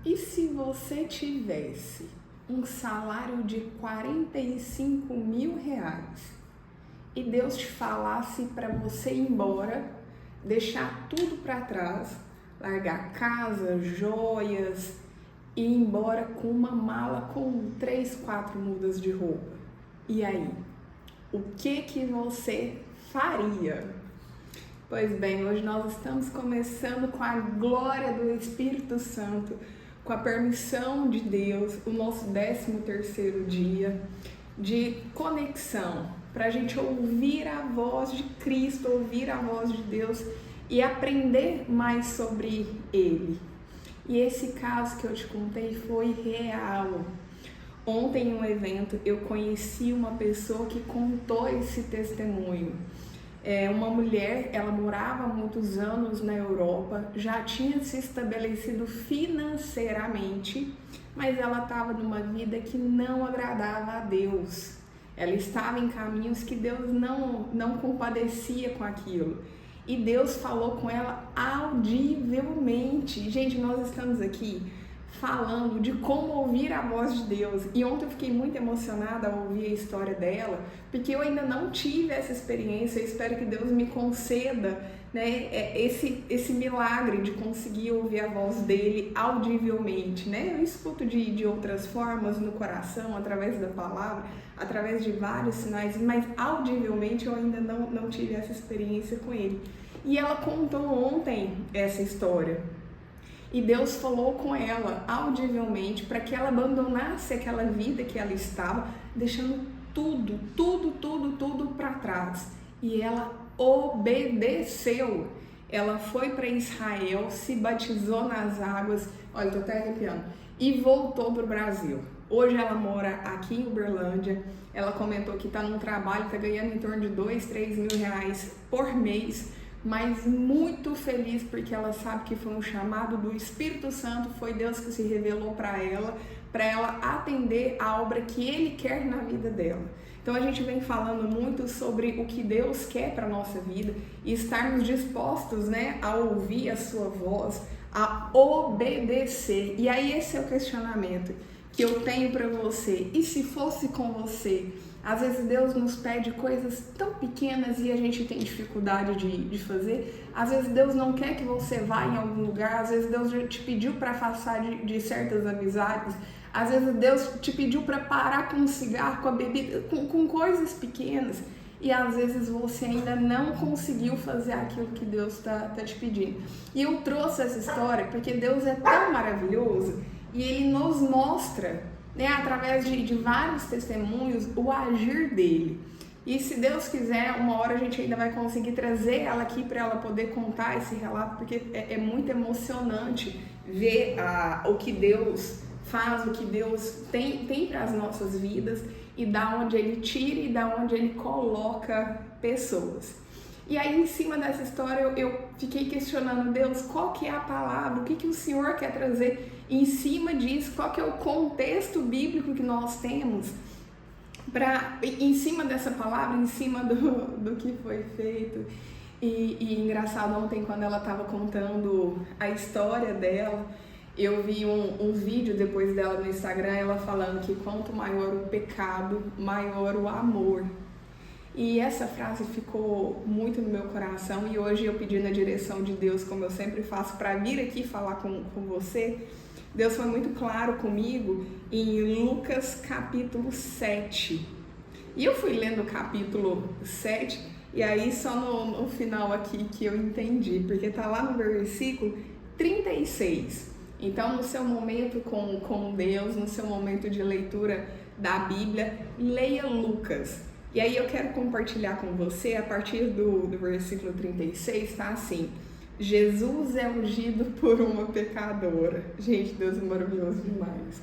E se você tivesse um salário de 45 mil reais e Deus te falasse para você ir embora, deixar tudo para trás, largar casa, joias e ir embora com uma mala com 3, 4 mudas de roupa? E aí, o que você faria? Pois bem, hoje nós estamos começando com a glória do Espírito Santo, com a permissão de Deus, o nosso 13º dia de conexão, para a gente ouvir a voz de Cristo, ouvir a voz de Deus e aprender mais sobre Ele. E esse caso que eu te contei foi real. Ontem, em um evento, eu conheci uma pessoa que contou esse testemunho. Uma mulher, ela morava há muitos anos na Europa, já tinha se estabelecido financeiramente, mas ela estava numa vida que não agradava a Deus. Ela estava em caminhos que Deus não compadecia com aquilo. E Deus falou com ela audivelmente. Gente, nós estamos aqui falando de como ouvir a voz de Deus. E ontem eu fiquei muito emocionada ao ouvir a história dela, porque eu ainda não tive essa experiência. Eu espero que Deus me conceda, né, esse milagre de conseguir ouvir a voz dele audivelmente, né? Eu escuto de outras formas no coração, através da palavra, através de vários sinais, mas audivelmente eu ainda não tive essa experiência com ele. E ela contou ontem essa história. E Deus falou com ela audivelmente para que ela abandonasse aquela vida que ela estava, deixando tudo para trás. E ela obedeceu. Ela foi para Israel, se batizou nas águas, olha, tô até arrepiando, e voltou para o Brasil. Hoje ela mora aqui em Uberlândia. Ela comentou que está num trabalho, está ganhando em torno de 2, 3 mil reais por mês, mas muito feliz porque ela sabe que foi um chamado do Espírito Santo, foi Deus que se revelou para ela atender a obra que Ele quer na vida dela. Então a gente vem falando muito sobre o que Deus quer para a nossa vida e estarmos dispostos, né, a ouvir a sua voz, a obedecer. E aí esse é o questionamento que eu tenho para você. E se fosse com você? Às vezes Deus nos pede coisas tão pequenas e a gente tem dificuldade de fazer. Às vezes Deus não quer que você vá em algum lugar. Às vezes Deus te pediu para afastar de certas amizades. Às vezes Deus te pediu para parar com o cigarro, com a bebida, com coisas pequenas. E às vezes você ainda não conseguiu fazer aquilo que Deus está te pedindo. E eu trouxe essa história porque Deus é tão maravilhoso e Ele nos mostra, né, através de vários testemunhos, o agir dele. E se Deus quiser, uma hora a gente ainda vai conseguir trazer ela aqui para ela poder contar esse relato, porque é muito emocionante ver o que Deus faz, o que Deus tem para as nossas vidas e da onde Ele tira e da onde Ele coloca pessoas. E aí, em cima dessa história, eu fiquei questionando, Deus, qual que é a palavra? O que o Senhor quer trazer em cima disso? Qual que é o contexto bíblico que nós temos em cima dessa palavra, em cima do que foi feito? E engraçado, ontem, quando ela estava contando a história dela, eu vi um vídeo depois dela no Instagram, ela falando que quanto maior o pecado, maior o amor. E essa frase ficou muito no meu coração e hoje eu pedi na direção de Deus, como eu sempre faço, para vir aqui falar com você. Deus foi muito claro comigo em Lucas capítulo 7. E eu fui lendo o capítulo 7 e aí só no final aqui que eu entendi, porque tá lá no versículo 36. Então, no seu momento com Deus, no seu momento de leitura da Bíblia, leia Lucas. E aí eu quero compartilhar com você, a partir do versículo 36, tá assim: Jesus é ungido por uma pecadora. Gente, Deus é maravilhoso demais.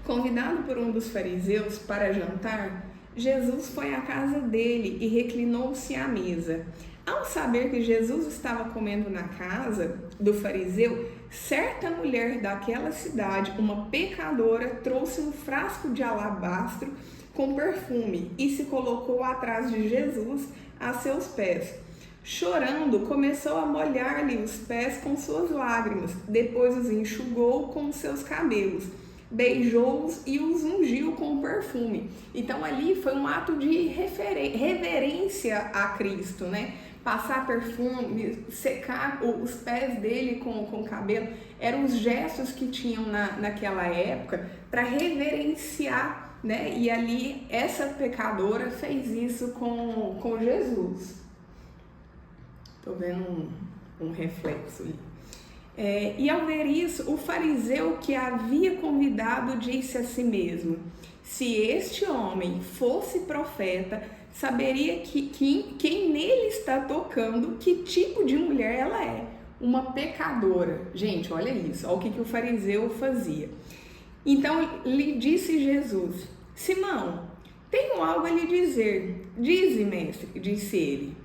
Convidado por um dos fariseus para jantar, Jesus foi à casa dele e reclinou-se à mesa. Ao saber que Jesus estava comendo na casa do fariseu, certa mulher daquela cidade, uma pecadora, trouxe um frasco de alabastro com perfume e se colocou atrás de Jesus a seus pés. Chorando, começou a molhar-lhe os pés com suas lágrimas, depois os enxugou com seus cabelos, beijou-os e os ungiu com perfume. Então ali foi um ato de reverência a Cristo, né? Passar perfume, secar os pés dele com o cabelo, eram os gestos que tinham naquela época para reverenciar, né? E ali essa pecadora fez isso com Jesus. Estou vendo um reflexo ali. E ao ver isso, o fariseu que havia convidado disse a si mesmo: se este homem fosse profeta, saberia quem nele está tocando, que tipo de mulher ela é. Uma pecadora. Gente, olha isso, olha o que o fariseu fazia. Então lhe disse Jesus: Simão, tenho algo a lhe dizer. Dize, mestre, disse ele.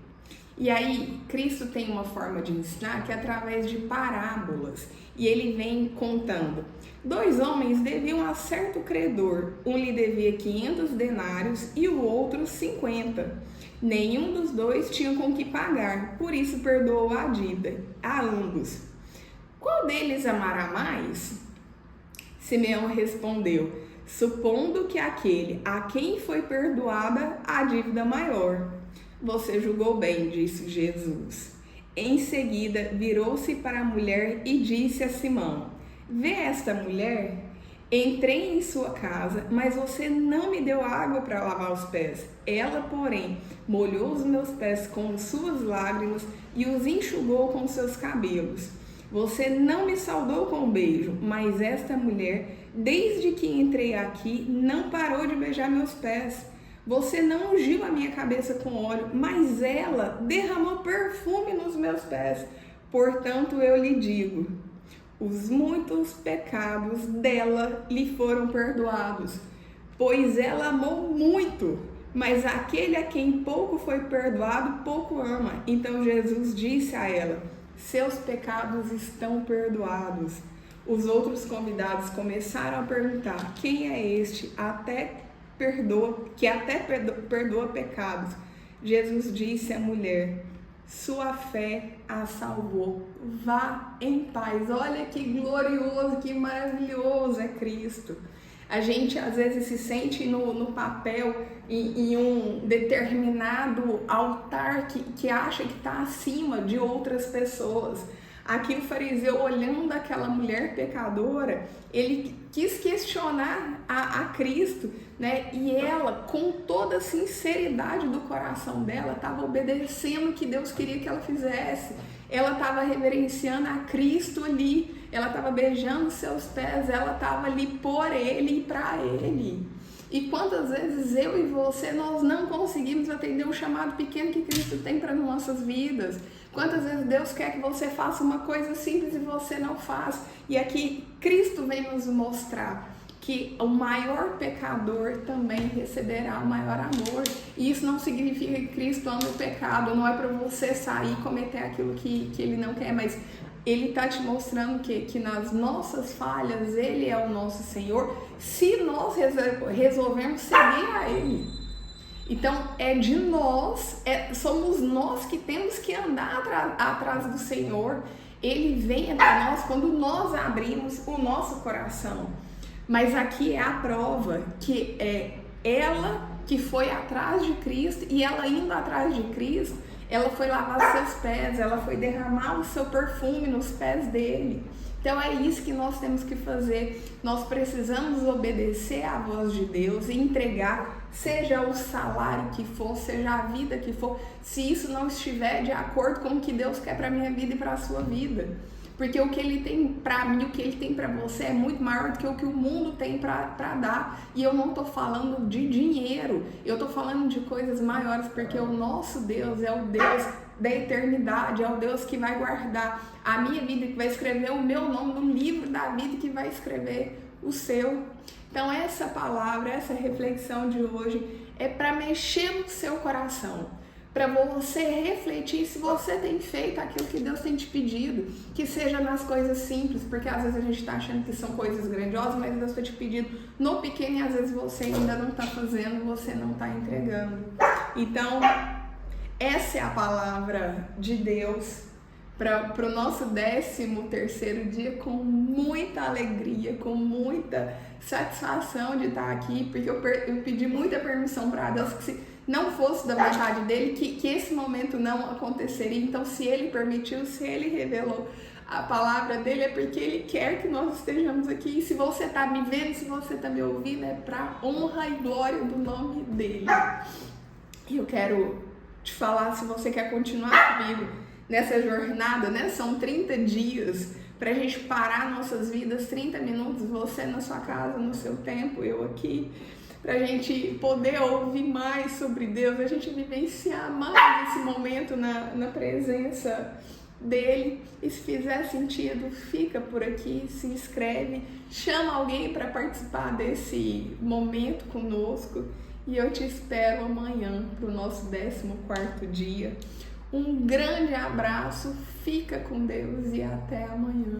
E aí, Cristo tem uma forma de ensinar que é através de parábolas. E ele vem contando. 2 homens deviam a certo credor. Um lhe devia 500 denários e o outro 50. Nenhum dos dois tinha com que pagar, por isso perdoou a dívida a ambos. Qual deles amará mais? Simeão respondeu: supondo que aquele a quem foi perdoada a dívida maior. Você julgou bem, disse Jesus. Em seguida, virou-se para a mulher e disse a Simão: vê esta mulher? Entrei em sua casa, mas você não me deu água para lavar os pés. Ela, porém, molhou os meus pés com suas lágrimas e os enxugou com seus cabelos. Você não me saudou com um beijo, mas esta mulher, desde que entrei aqui, não parou de beijar meus pés. Você não ungiu a minha cabeça com óleo, mas ela derramou perfume nos meus pés. Portanto, eu lhe digo, os muitos pecados dela lhe foram perdoados, pois ela amou muito. Mas aquele a quem pouco foi perdoado, pouco ama. Então Jesus disse a ela: seus pecados estão perdoados. Os outros convidados começaram a perguntar: quem é este que até perdoa pecados? Jesus disse à mulher: sua fé a salvou. Vá em paz. Olha que glorioso, que maravilhoso é Cristo. A gente às vezes se sente no papel em um determinado altar que acha que está acima de outras pessoas. Aqui o fariseu, olhando aquela mulher pecadora, ele quis questionar a Cristo, né? E ela, com toda a sinceridade do coração dela, estava obedecendo o que Deus queria que ela fizesse. Ela estava reverenciando a Cristo ali, ela estava beijando seus pés, ela estava ali por Ele e para Ele. E quantas vezes eu e você, nós não conseguimos atender o chamado pequeno que Cristo tem para nossas vidas? Quantas vezes Deus quer que você faça uma coisa simples e você não faz? E aqui Cristo vem nos mostrar que o maior pecador também receberá o maior amor. E isso não significa que Cristo ama o pecado, não é para você sair e cometer aquilo que Ele não quer, mas Ele está te mostrando que nas nossas falhas Ele é o nosso Senhor, se nós resolvermos seguir a Ele. Então é de nós, somos nós que temos que andar atrás do Senhor. Ele vem até nós quando nós abrimos o nosso coração. Mas aqui é a prova que é ela que foi atrás de Cristo, e ela indo atrás de Cristo, ela foi lavar seus pés, ela foi derramar o seu perfume nos pés dele. Então é isso que nós temos que fazer. Nós precisamos obedecer à voz de Deus e entregar, seja o salário que for, seja a vida que for, se isso não estiver de acordo com o que Deus quer para a minha vida e para a sua vida. Porque o que Ele tem para mim, o que Ele tem para você é muito maior do que o que o mundo tem para dar. E eu não estou falando de dinheiro, eu estou falando de coisas maiores, porque o nosso Deus é o Deus da eternidade, é o Deus que vai guardar a minha vida, que vai escrever o meu nome no livro da vida, que vai escrever o seu. Então essa palavra, essa reflexão de hoje é para mexer no seu coração, para você refletir se você tem feito aquilo que Deus tem te pedido, que seja nas coisas simples, porque às vezes a gente está achando que são coisas grandiosas, mas Deus está te pedindo no pequeno e às vezes você ainda não está fazendo, você não está entregando. Então, Essa é a palavra de Deus para o nosso 13º dia, com muita alegria, com muita satisfação de estar aqui, porque eu pedi muita permissão para Deus que se não fosse da vontade dele, que esse momento não aconteceria. Então, se ele permitiu, se ele revelou a palavra dele, é porque ele quer que nós estejamos aqui. E se você está me vendo, se você está me ouvindo, é para honra e glória do nome dele. E eu quero te falar, se você quer continuar comigo nessa jornada, né? São 30 dias pra gente parar nossas vidas, 30 minutos, você na sua casa, no seu tempo, eu aqui, pra gente poder ouvir mais sobre Deus, a gente vivenciar mais esse momento na presença dele. E se fizer sentido, fica por aqui, se inscreve, chama alguém para participar desse momento conosco. E eu te espero amanhã para o nosso 14º dia. Um grande abraço, fica com Deus e até amanhã.